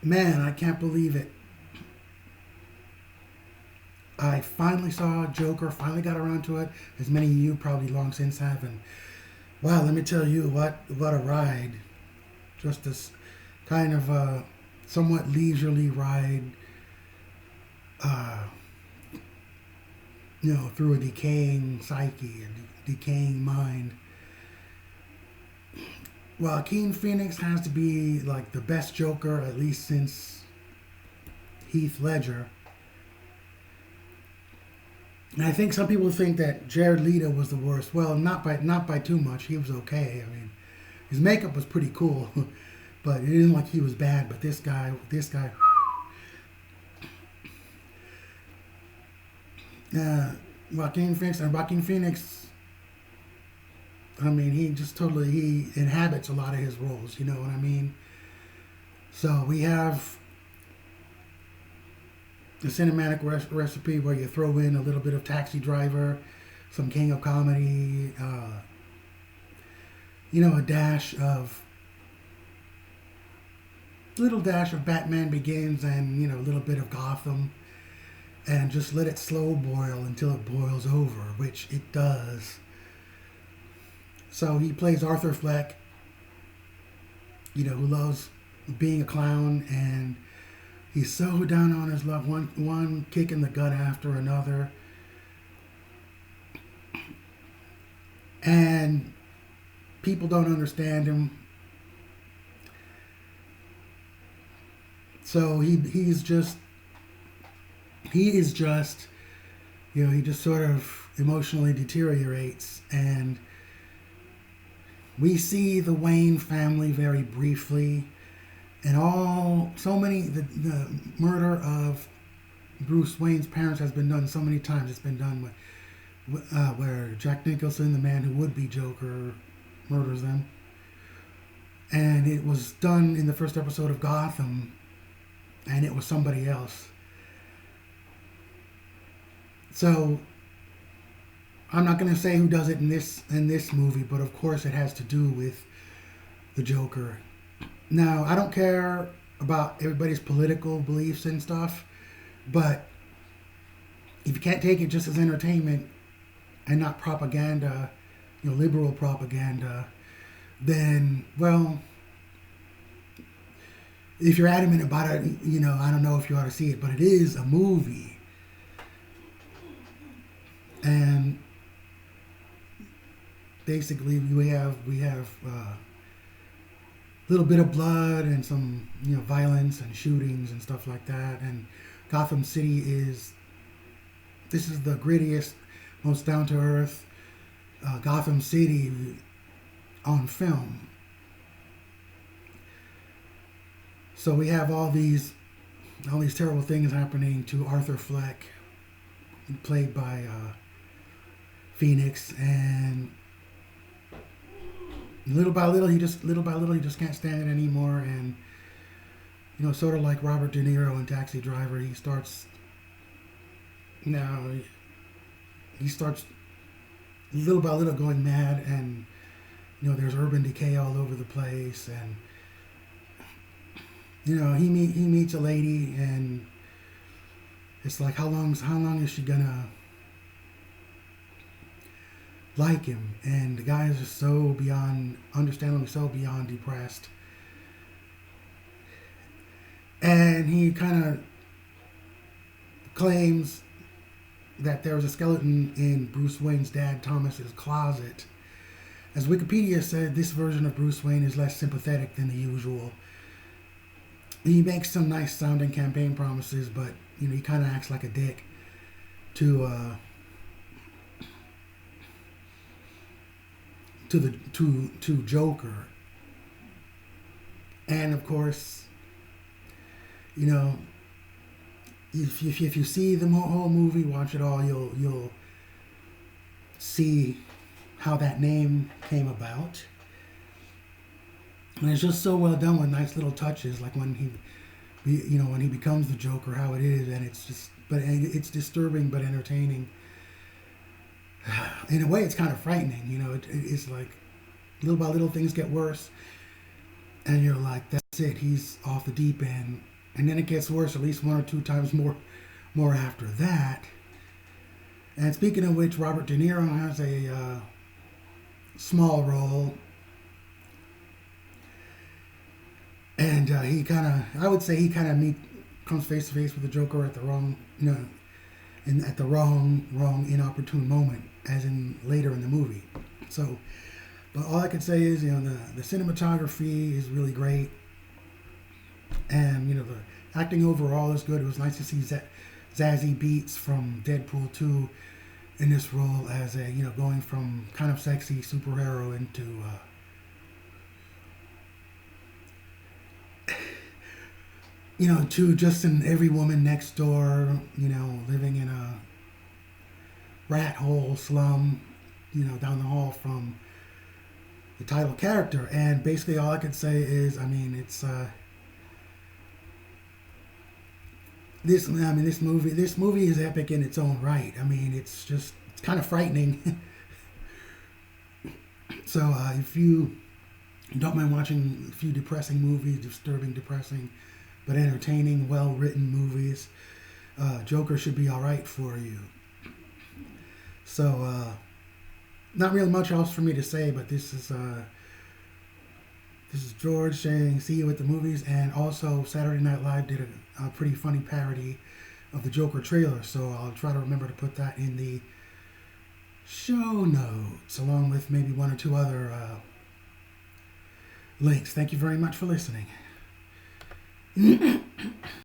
Man, I can't believe it. I finally saw Joker, finally got around to it, as many of you probably long since have. And wow, let me tell you, what a ride. Just this kind of somewhat leisurely ride, uh, through a decaying psyche, a decaying mind. Joaquin Phoenix has to be like the best Joker, at least since Heath Ledger. And I think some people think that Jared Leto was the worst. Well, not by too much. He was okay. I mean, his makeup was pretty cool, but it isn't like he was bad. But this guy, uh, Joaquin Phoenix. I mean, he inhabits a lot of his roles. You know what I mean? So we have the cinematic recipe where you throw in a little bit of Taxi Driver, some King of Comedy, a little dash of Batman Begins, and a little bit of Gotham, and just let it slow boil until it boils over, which it does. So he plays Arthur Fleck, who loves being a clown, and he's so down on his luck, one kick in the gut after another. And people don't understand him. So he is just he just sort of emotionally deteriorates. And we see the Wayne family very briefly. And the murder of Bruce Wayne's parents has been done so many times. It's been done where Jack Nicholson, the man who would be Joker, murders them. And it was done in the first episode of Gotham, and it was somebody else. So I'm not going to say who does it in this movie, but of course it has to do with the Joker. Now, I don't care about everybody's political beliefs and stuff, but if you can't take it just as entertainment and not propaganda, liberal propaganda, then, well, if you're adamant about it, I don't know if you ought to see it, but it is a movie. And basically we have little bit of blood and some violence and shootings and stuff like that. And Gotham City this is the grittiest, most down to earth Gotham City on film. So we have all these terrible things happening to Arthur Fleck, played by Phoenix, and little by little he just can't stand it anymore. And sort of like Robert De Niro in Taxi Driver, he starts little by little going mad, and there's urban decay all over the place. And he meets a lady, and it's like, how long is she gonna like him? And the guy is just understandably so beyond depressed. And he kind of claims that there was a skeleton in Bruce Wayne's dad Thomas's closet. As Wikipedia said, this version of Bruce Wayne is less sympathetic than the usual. He makes some nice sounding campaign promises, but he kind of acts like a dick to Joker. And of course, if you see the whole movie, watch it all, you'll see how that name came about. And it's just so well done with nice little touches, like when he becomes the Joker, how it is, and it's disturbing but entertaining. In a way, it's kind of frightening. It's like little by little things get worse, and you're like, that's it, he's off the deep end. and then it gets worse at least one or two times more after that. And speaking of which, Robert De Niro has a small role, and he kind of, I would say, he kind of comes face to face with the Joker at the wrong, at the wrong inopportune moment, as in later in the movie. So, but all I can say is, the cinematography is really great, and the acting overall is good. It was nice to see Zazie Beetz from Deadpool 2 in this role as a going from kind of sexy superhero into to just an every woman next door, living in a rat hole slum, down the hall from the title character. And basically all I could say is, it's this movie is epic in its own right. It's kind of frightening. So if you don't mind watching a few depressing movies, disturbing, depressing, but entertaining, well-written movies, Joker should be all right for you. So not really much else for me to say, but this is George saying see you at the movies. And also Saturday Night Live did a pretty funny parody of the Joker trailer, so I'll try to remember to put that in the show notes, along with maybe one or two other links. Thank you very much for listening.